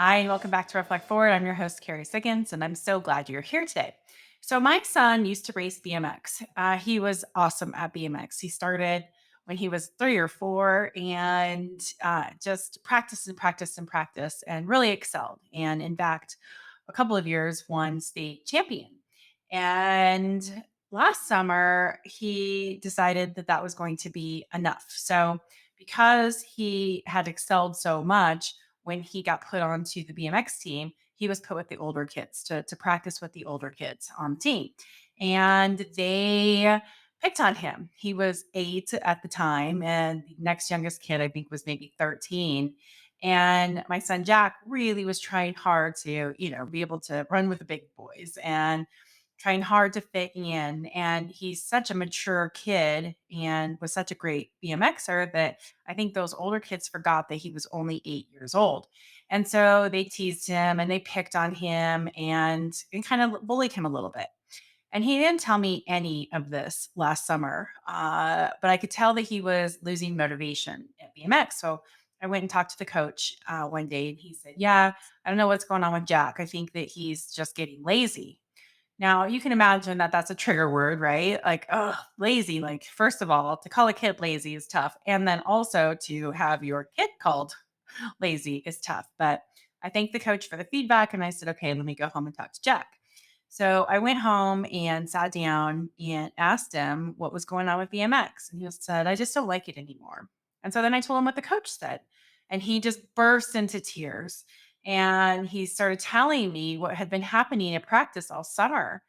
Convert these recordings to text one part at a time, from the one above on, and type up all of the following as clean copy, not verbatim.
Hi, and welcome back to Reflect Forward. I'm your host, Carrie Siggins, and I'm so glad you're here today. So, my son used to race BMX. He was awesome at BMX. He started when he was 3 or 4 and just practiced and practiced and practiced and really excelled. And in fact, a couple of years won state champion. And last summer, he decided that that was going to be enough. So, because he had excelled so much, when he got put onto the BMX team, he was put with the older kids to practice with the older kids on the team. And they picked on him. He was 8 at the time, and the next youngest kid, I think, was maybe 13. And my son Jack really was trying hard to, be able to run with the big boys and trying hard to fit in. And he's such a mature kid and was such a great BMXer that I think those older kids forgot that he was only 8 years old. And so they teased him and they picked on him and kind of bullied him a little bit. And he didn't tell me any of this last summer, but I could tell that he was losing motivation at BMX. So I went and talked to the coach one day and he said, "Yeah, I don't know what's going on with Jack. I think that he's just getting lazy." Now, you can imagine that that's a trigger word, right? Like, oh, lazy. Like, first of all, to call a kid lazy is tough. And then also to have your kid called lazy is tough. But I thanked the coach for the feedback and I said, okay, let me go home and talk to Jack. So I went home and sat down and asked him what was going on with BMX. And he said, I just don't like it anymore. And so then I told him what the coach said. And he just burst into tears. And he started telling me what had been happening at practice all summer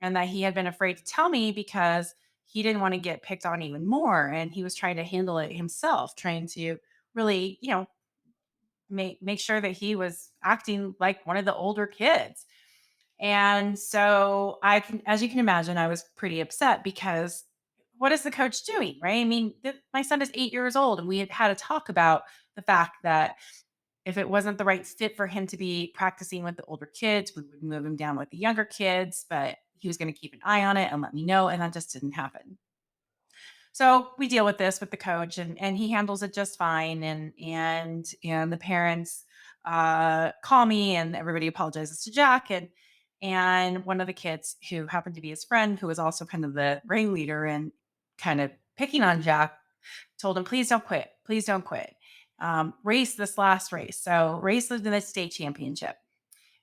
and that he had been afraid to tell me because he didn't want to get picked on even more. And he was trying to handle it himself, trying to really, make sure that he was acting like one of the older kids. And so I can, as you can imagine, I was pretty upset because what is the coach doing? Right. I mean, my son is 8 years old and we had had a talk about the fact that if it wasn't the right fit for him to be practicing with the older kids, we would move him down with the younger kids, but he was going to keep an eye on it and let me know. And that just didn't happen. So we deal with this with the coach and he handles it just fine. And the parents call me and everybody apologizes to Jack. And one of the kids who happened to be his friend, who was also kind of the ringleader and kind of picking on Jack, told him, please don't quit. Please don't quit. Race this last race. So race the state championship.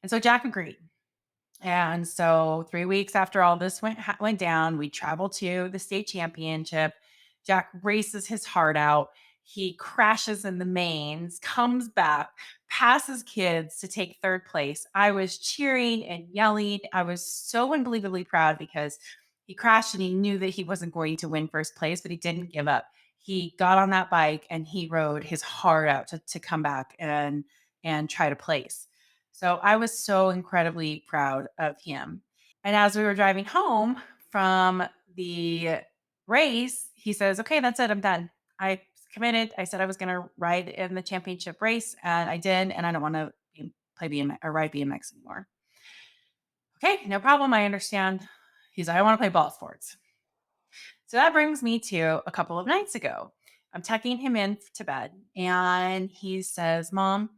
And so Jack agreed. And so 3 weeks after all this went down, we traveled to the state championship. Jack races his heart out. He crashes in the mains, comes back, passes kids to take third place. I was cheering and yelling. I was so unbelievably proud because he crashed and he knew that he wasn't going to win first place, but he didn't give up. He got on that bike and he rode his heart out to come back and try to place. So I was so incredibly proud of him. And as we were driving home from the race, he says, okay, that's it. I'm done. I committed. I said I was going to ride in the championship race and I did. And I don't want to play BMX or ride BMX anymore. Okay, no problem. I understand. He's like, I want to play ball sports. So that brings me to a couple of nights ago. I'm tucking him in to bed and he says, Mom,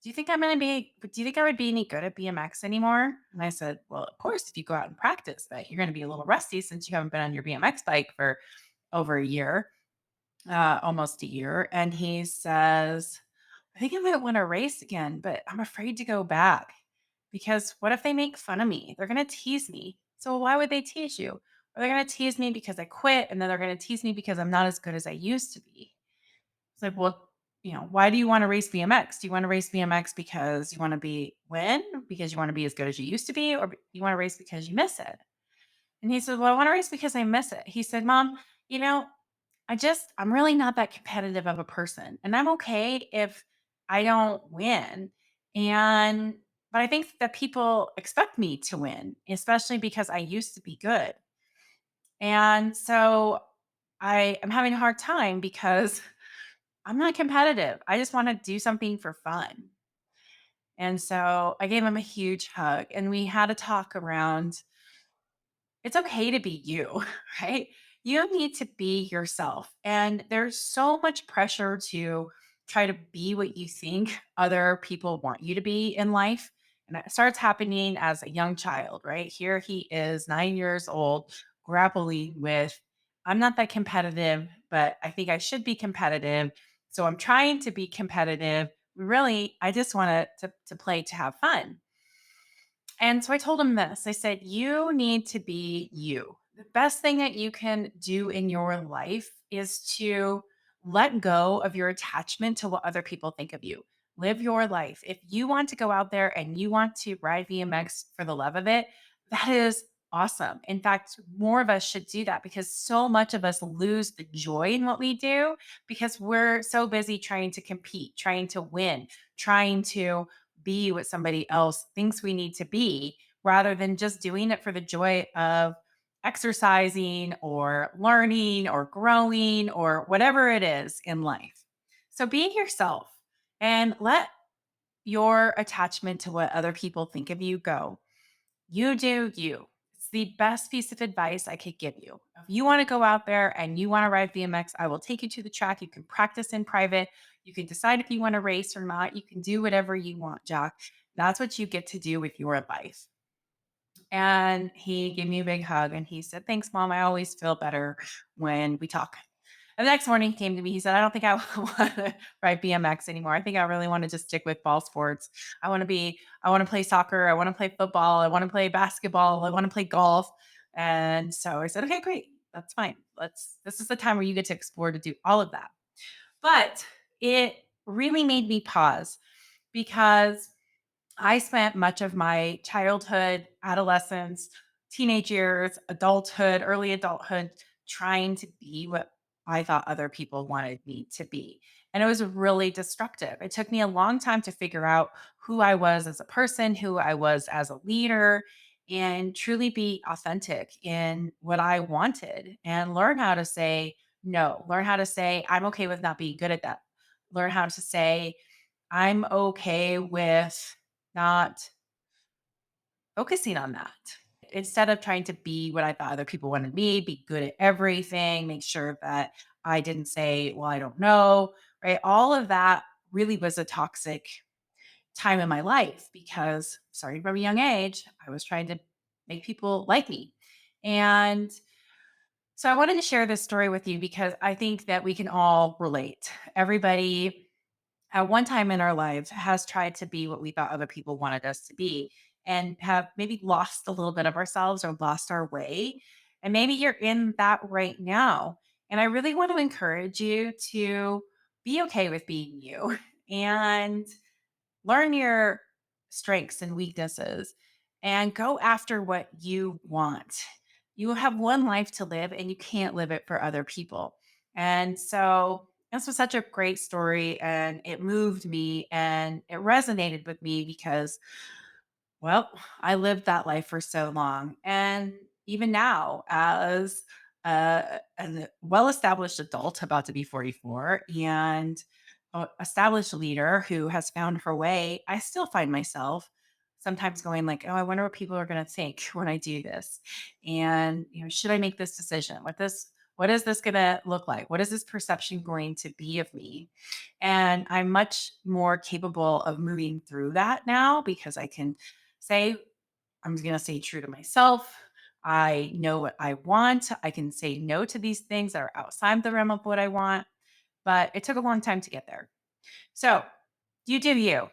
do you think I would be any good at BMX anymore? And I said, well, of course, if you go out and practice, but you're going to be a little rusty since you haven't been on your BMX bike for over a year, almost a year. And he says, I think I might want to race again, but I'm afraid to go back because what if they make fun of me? They're going to tease me. So why would they tease you? Or they're going to tease me because I quit, and then they're going to tease me because I'm not as good as I used to be. It's like, well, why do you want to race BMX? Do you want to race BMX because you want to win, because you want to be as good as you used to be, or you want to race because you miss it? And he said, well, I want to race because I miss it. He said, Mom, you know, I'm really not that competitive of a person. And I'm okay if I don't win. And, but I think that people expect me to win, especially because I used to be good. And so I am having a hard time because I'm not competitive. I just want to do something for fun. And so I gave him a huge hug and we had a talk around it's okay to be you, right? You need to be yourself. And there's so much pressure to try to be what you think other people want you to be in life. And it starts happening as a young child, right? Here he is, 9 years old, grappling with, I'm not that competitive, but I think I should be competitive. So I'm trying to be competitive. Really, I just want to play to have fun. And so I told him this. I said, you need to be you. The best thing that you can do in your life is to let go of your attachment to what other people think of you. Live your life. If you want to go out there and you want to ride BMX for the love of it, that is awesome. In fact, more of us should do that because so much of us lose the joy in what we do because we're so busy trying to compete, trying to win, trying to be what somebody else thinks we need to be rather than just doing it for the joy of exercising or learning or growing or whatever it is in life. So be yourself and let your attachment to what other people think of you go. You do you. It's the best piece of advice I could give you. If you want to go out there and you want to ride BMX, I will take you to the track. You can practice in private. You can decide if you want to race or not. You can do whatever you want, Jack. That's what you get to do with your life. And he gave me a big hug and he said, thanks, mom. I always feel better when we talk. And the next morning he came to me. He said, I don't think I want to ride BMX anymore. I think I really want to just stick with ball sports. I want to play soccer. I want to play football. I want to play basketball. I want to play golf. And so I said, okay, great. That's fine. This is the time where you get to explore to do all of that. But it really made me pause because I spent much of my childhood, adolescence, teenage years, adulthood, early adulthood trying to be what I thought other people wanted me to be. And it was really destructive. It took me a long time to figure out who I was as a person, who I was as a leader, and truly be authentic in what I wanted and learn how to say no, learn how to say, I'm okay with not being good at that. Learn how to say, I'm okay with not focusing on that. Instead of trying to be what I thought other people wanted me, be good at everything, make sure that I didn't say, well, I don't know, right? All of that really was a toxic time in my life because starting from a young age, I was trying to make people like me. And so I wanted to share this story with you because I think that we can all relate. Everybody at one time in our lives has tried to be what we thought other people wanted us to be and have maybe lost a little bit of ourselves or lost our way. And maybe you're in that right now. And I really want to encourage you to be okay with being you and learn your strengths and weaknesses and go after what you want. You have one life to live and you can't live it for other people. And so this was such a great story and it moved me and it resonated with me because, well, I lived that life for so long. And even now, as a well established adult, about to be 44, and a established leader who has found her way, I still find myself sometimes going like, oh, I wonder what people are going to think when I do this. And, should I make this decision? What is this going to look like? What is this perception going to be of me? And I'm much more capable of moving through that now because I can say, I'm going to stay true to myself. I know what I want. I can say no to these things that are outside the realm of what I want. But it took a long time to get there. So you do you.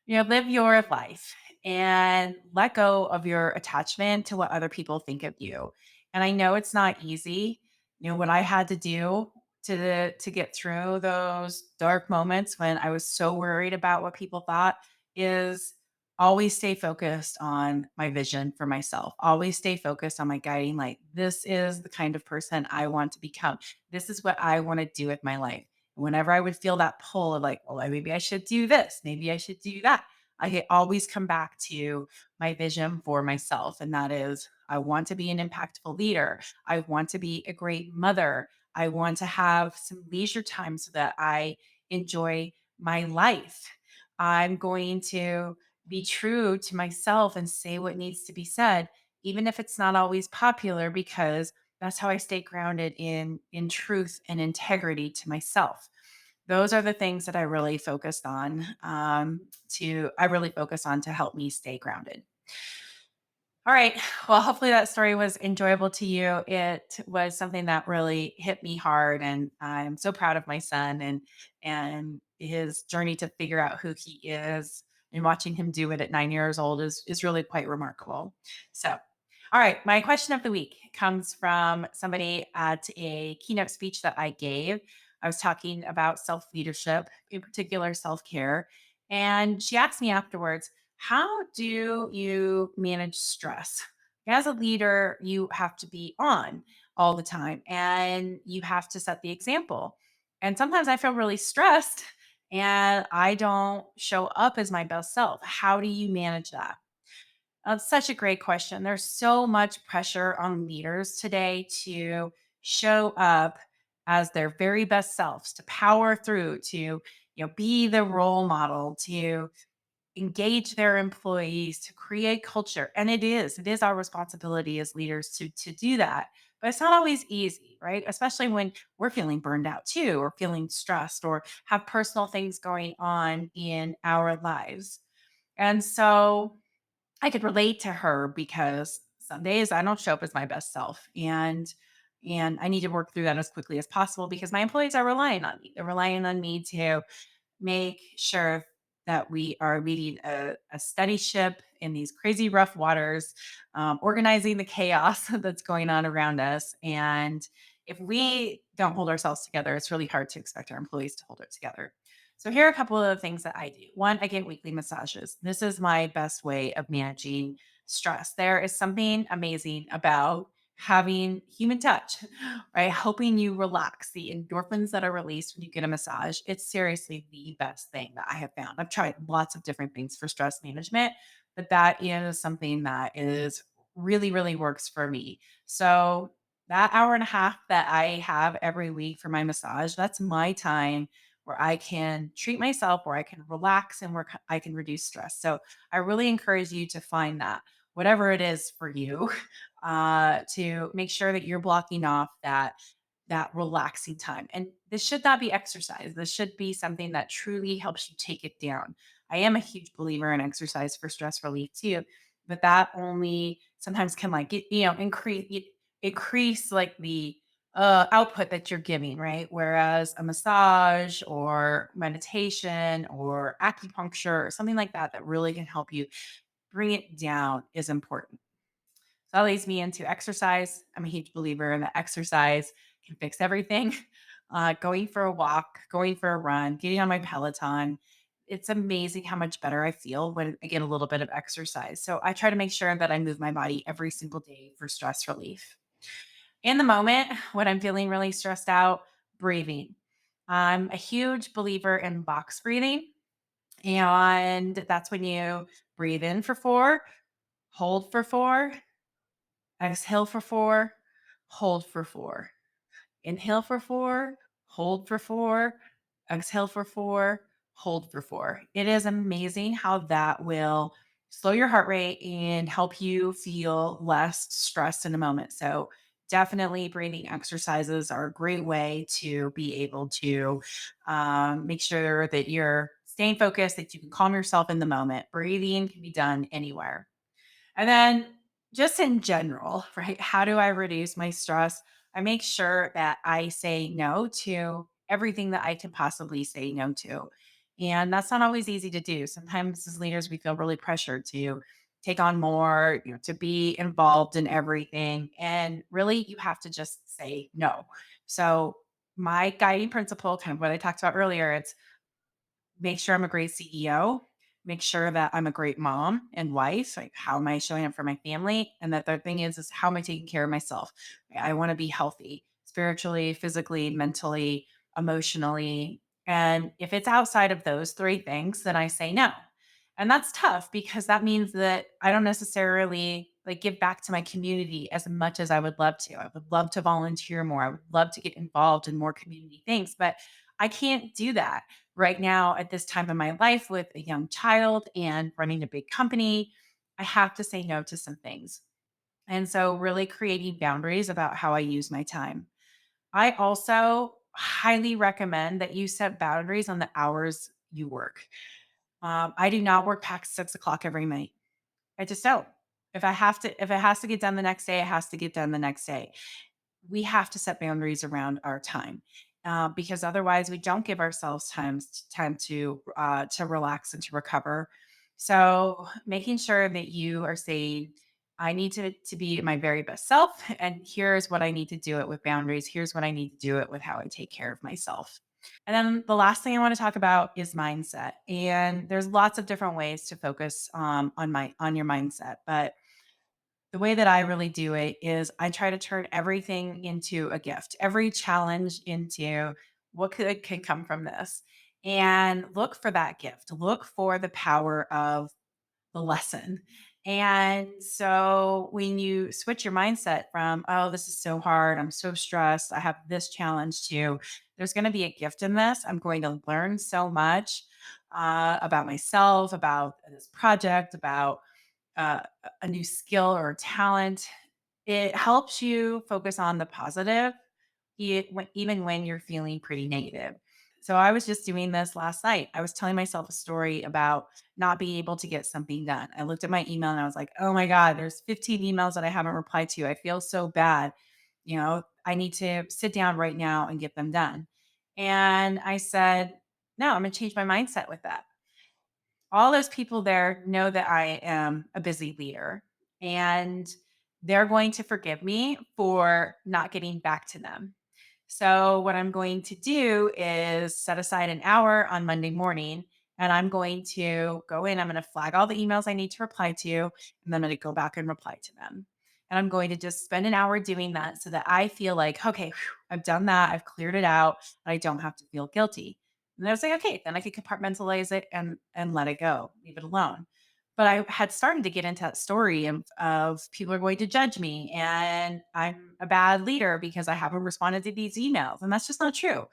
Live your life and let go of your attachment to what other people think of you. And I know it's not easy. What I had to do to get through those dark moments when I was so worried about what people thought is always stay focused on my vision for myself. Always stay focused on my guiding light. This is the kind of person I want to become. This is what I want to do with my life. Whenever I would feel that pull of like, well, maybe I should do this, maybe I should do that, I could always come back to my vision for myself. And that is, I want to be an impactful leader. I want to be a great mother. I want to have some leisure time so that I enjoy my life. I'm going to be true to myself and say what needs to be said, even if it's not always popular, because that's how I stay grounded in truth and integrity to myself. Those are the things that I really focus on to help me stay grounded. All right. Well, hopefully that story was enjoyable to you. It was something that really hit me hard, and I'm so proud of my son and his journey to figure out who he is. And watching him do it at 9 years old is really quite remarkable. So, all right, my question of the week comes from somebody at a keynote speech that I gave. I was talking about self leadership, in particular self care, and she asked me afterwards, how do you manage stress? As a leader, you have to be on all the time and you have to set the example. And sometimes I feel really stressed and I don't show up as my best self. How do you manage that? That's such a great question. There's so much pressure on leaders today to show up as their very best selves, to power through, to be the role model, to engage their employees, to create culture. And it is our responsibility as leaders to do that. But it's not always easy, right? Especially when we're feeling burned out too, or feeling stressed, or have personal things going on in our lives. And so I could relate to her because some days I don't show up as my best self. And I need to work through that as quickly as possible because my employees are relying on me. They're relying on me to make sure that we are leading a steady ship in these crazy rough waters, organizing the chaos that's going on around us. And if we don't hold ourselves together, it's really hard to expect our employees to hold it together. So here are a couple of things that I do. One, I get weekly massages. This is my best way of managing stress. There is something amazing about having human touch, right? Helping you relax. The endorphins that are released when you get a massage, it's seriously the best thing that I have found. I've tried lots of different things for stress management, but that is something that is really, really works for me. So that hour and a half that I have every week for my massage, that's my time where I can treat myself, where I can relax and where I can reduce stress. So I really encourage you to find that, whatever it is for you, to make sure that you're blocking off that relaxing time. And this should not be exercise. This should be something that truly helps you take it down. I am a huge believer in exercise for stress relief too, but that only sometimes can increase like the output that you're giving, right? Whereas a massage or meditation or acupuncture or something like that that really can help you bring it down is important. So that leads me into exercise. I'm a huge believer in that exercise can fix everything. Going for a walk, going for a run, getting on my Peloton. It's amazing how much better I feel when I get a little bit of exercise. So I try to make sure that I move my body every single day for stress relief. In the moment, when I'm feeling really stressed out, breathing. I'm a huge believer in box breathing. And that's when you breathe in for 4, hold for 4, exhale for 4, hold for 4. Inhale for 4, hold for 4, exhale for 4, hold for 4. It is amazing how that will slow your heart rate and help you feel less stressed in a moment. So, definitely breathing exercises are a great way to be able to make sure that you're staying focused, that you can calm yourself in the moment. Breathing can be done anywhere. And then just in general, right? How do I reduce my stress? I make sure that I say no to everything that I can possibly say no to. And that's not always easy to do. Sometimes as leaders, we feel really pressured to take on more, to be involved in everything. And really, you have to just say no. So, my guiding principle, kind of what I talked about earlier, it's make sure I'm a great CEO, make sure that I'm a great mom and wife. Like, how am I showing up for my family? And that the thing is how am I taking care of myself? I want to be healthy spiritually, physically, mentally, emotionally. And if it's outside of those three things, then I say no. And that's tough because that means that I don't necessarily like give back to my community as much as I would love to. I would love to volunteer more. I would love to get involved in more community things, but I can't do that right now at this time in my life with a young child and running a big company. I have to say no to some things. And so, really creating boundaries about how I use my time. I also highly recommend that you set boundaries on the hours you work. I do not work past 6 o'clock every night. I just don't. If it has to get done the next day, it has to get done the next day. We have to set boundaries around our time, because otherwise we don't give ourselves time to relax and to recover. So making sure that you are saying, I need to be my very best self, and here's what I need to do it with boundaries. Here's what I need to do it with how I take care of myself. And then the last thing I want to talk about is mindset. And there's lots of different ways to focus on your mindset, but the way that I really do it is I try to turn everything into a gift, every challenge into what could come from this, and look for that gift. Look for the power of the lesson. And so when you switch your mindset from, oh, this is so hard, I'm so stressed, I have this challenge to, there's going to be a gift in this. I'm going to learn so much about myself, about this project, about uh, a new skill or talent. It helps you focus on the positive, even when you're feeling pretty negative. So I was just doing this last night. I was telling myself a story about not being able to get something done. I looked at my email and I was like, "Oh my god, there's 15 emails that I haven't replied to. I feel so bad. I need to sit down right now and get them done." And I said, "No, I'm going to change my mindset with that. All those people there know that I am a busy leader, and they're going to forgive me for not getting back to them. So, what I'm going to do is set aside an hour on Monday morning, and I'm going to go in. I'm going to flag all the emails I need to reply to, and then I'm going to go back and reply to them. And I'm going to just spend an hour doing that so that I feel like, okay, I've done that. I've cleared it out. And I don't have to feel guilty. And I was like, okay, then I could compartmentalize it and let it go, leave it alone. But I had started to get into that story of people are going to judge me and I'm a bad leader because I haven't responded to these emails. And that's just not true.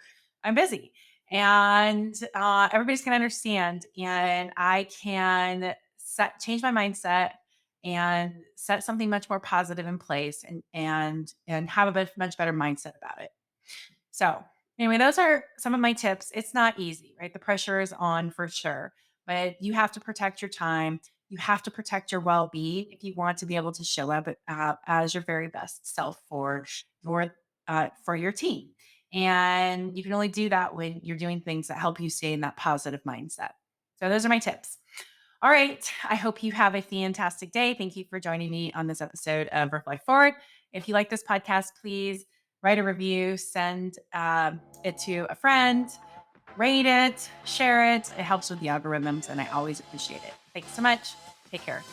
I'm busy. And everybody's going to understand. And I can change my mindset and set something much more positive in place and have a much better mindset about it. So, anyway, those are some of my tips. It's not easy, right? The pressure is on for sure, but you have to protect your time. You have to protect your well being if you want to be able to show up as your very best self your for your team. And you can only do that when you're doing things that help you stay in that positive mindset. So, those are my tips. All right. I hope you have a fantastic day. Thank you for joining me on this episode of Reflect Forward. If you like this podcast, please write a review, send it to a friend, rate it, share it. It helps with the algorithms, and I always appreciate it. Thanks so much. Take care.